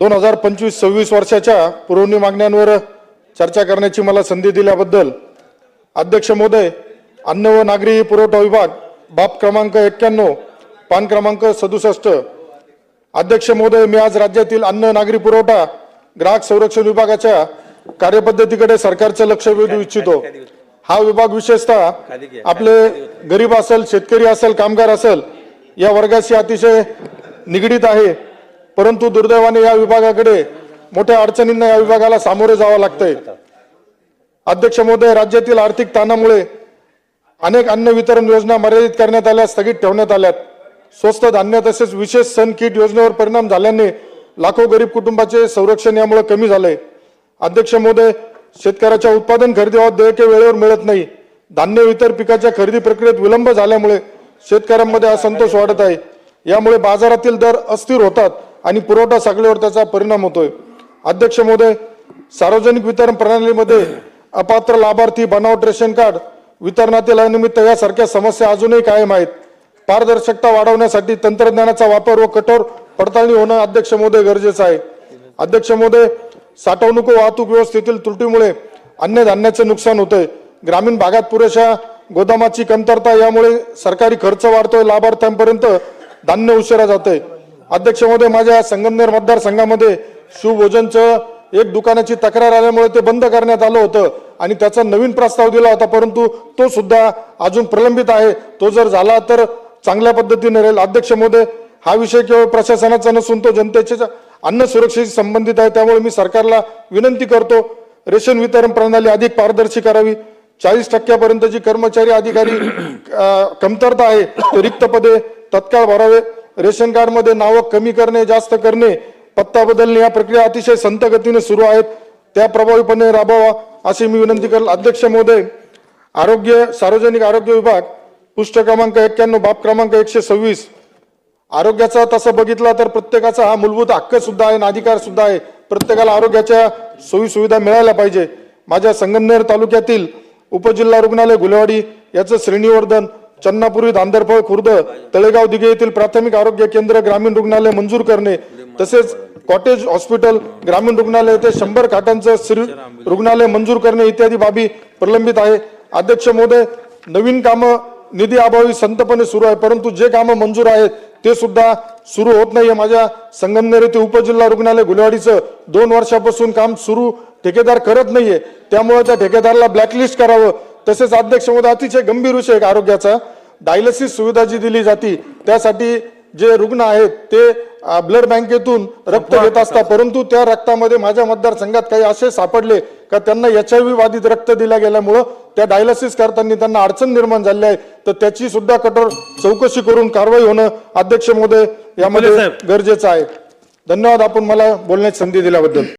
2025-26 वर्षाच्या पुरवणी मागण्यांवर चर्चा करण्याची मला संधी दिल्याबद्दल अध्यक्ष महोदय, अन्न व नागरी पुरवठा विभाग, बाब क्रमांक 91, पान क्रमांक 67। अध्यक्ष महोदय, मी आज राज्यातील अन्न नागरी पुरवठा ग्राहक संरक्षण विभागाच्या कार्यपद्धतीकडे सरकारचे लक्ष वेधू इच्छितो। हा विभाग विशेषतः आपले गरीब असेल, शेतकरी असेल, कामगार असेल या वर्गाशी अतिशय निगडित आहे, परंतु दुर्दैवाने या विभागाकडे मोठ्या अडचणींना या विभागाला सामोरे जावे लागते। अध्यक्ष महोदय, राज्यातील आर्थिक ताणामुळे अनेक अन्न वितरण योजना मर्यादित करण्यात आल्या, स्थगित ठेवण्यात आल्यात। स्वस्त धान्य तसेच विशेष सण किट योजनेवर परिणाम झाल्याने लाखो गरीब कुटुंबाचे संरक्षण यामुळे कमी झाले। अध्यक्ष महोदय, शेतकऱ्याच्या उत्पादन खरेदीवर देयके वेळेवर मिळत नाही। धान्य व इतर पिकाच्या खरेदी प्रक्रियेत विलंब झाल्यामुळे शेतकऱ्यांमध्ये असंतोष वाढत आहे। यामुळे बाजारातील दर अस्थिर होतात आणि पुरवठा साखळीवर त्याचा परिणाम होतोय। अध्यक्ष महोदय, सार्वजनिक वितरण प्रणालीमध्ये अपात्र लाभार्थी, बनावट रेशन कार्ड वितरणातील अनियमितता यासारख्या समस्या अजूनही कायम आहेत। पारदर्शकता वाढवण्यासाठी तंत्रज्ञानाचा वापर व कठोर पडताळणी होणं अध्यक्ष महोदय गरजेचं आहे। अध्यक्ष महोदय, साठवणूक व वाहतूक व्यवस्थेतील त्रुटीमुळे अन्नधान्याचे नुकसान होते। ग्रामीण भागात पुरेशा गोदामाची कमतरता यामुळे सरकारी खर्च वाढतोय, लाभार्थ्यांपर्यंत धान्य उशिरा जाते। अध्यक्ष महोदय, माझ्या संगमनेर मतदारसंघामध्ये शिवभोजनचं एक दुकानाची तक्रार आल्यामुळे ते बंद करण्यात आलं होतं आणि त्याचा नवीन प्रस्ताव दिला होता, परंतु तो सुद्धा अजून प्रलंबित आहे। तो जर झाला तर चांगल्या पद्धतीने राहील। अध्यक्ष महोदय, हा विषय केवळ प्रशासनाचा नसून तो जनतेच्या अन्न सुरक्षेशी संबंधित आहे। त्यामुळे मी सरकारला विनंती करतो, रेशन वितरण प्रणाली अधिक पारदर्शी करावी। 40% कर्मचारी अधिकारी कमतरता आहे, ते रिक्त पदे तत्काळ भरावे। रेशन कार्ड मध्ये नाव कमी करणे, जास्त करणे, पत्ता बदलणे या प्रक्रिया अतिशय संत गतीने सुरू आहेत, त्या प्रभावीपणे राबवा अशी मी विनंती करेल। अध्यक्ष महोदय, सार्वजनिक आरोग्य विभाग, पृष्ठ क्रमांक 91, बाब क्रमांक 126। आरोग्याचा तसं बघितला तर प्रत्येकाचा हा मूलभूत हक्क सुद्धा आहे, अधिकार सुद्धा आहे। प्रत्येकाला आरोग्याच्या सोयी सुविधा मिळायला पाहिजे। माझ्या संगमनेर तालुक्यातील उपजिल्हा रुग्णालय गुलेवाडी याचं श्रेणीवर्धन, चन्नापुरी, धांदरफळ, खुर्द, तळेगाव दिघे येथील प्राथमिक आरोग्य केंद्र ग्रामीण रुग्णालय मंजूर करणे, तसेच कॉटेज हॉस्पिटल ग्रामीण रुग्णालय येथे 100 खाटांचं रुग्णालय मंजूर करणे इत्यादी बाबी प्रलंबित आहे। अध्यक्ष महोदय, नवीन कामं निधी अभावी संतपणे सुरू आहे, परंतु जे कामं मंजूर आहेत ते सुद्धा सुरू होत नाहीये। माझ्या संगमनेर येथे उपजिल्हा रुग्णालय गुलेवाडीचं 2 वर्षापासून काम सुरू ठेकेदार करत नाहीये, त्यामुळे त्या ठेकेदाराला ब्लॅकलिस्ट करावं। तसेच अध्यक्ष महोदय, अतिशय गंभीर विषय आरोग्याचा, डायलिसिस सुविधा जी दिली जाते त्यासाठी जे रुग्ण आहेत ते ब्लड बँकेतून रक्त घेत असतात, परंतु त्या रक्तामध्ये माझ्या मतदारसंघात काही असे सापडले का त्यांना HIV बाधित रक्त दिल्या गेल्यामुळं त्या डायलिसिस करताना त्यांना अडचण निर्माण झाली आहे, तर त्याची सुद्धा कठोर चौकशी करून कारवाई होणं अध्यक्ष महोदय यामध्ये गरजेचं आहे। धन्यवाद आपण मला बोलण्याची संधी दिल्याबद्दल।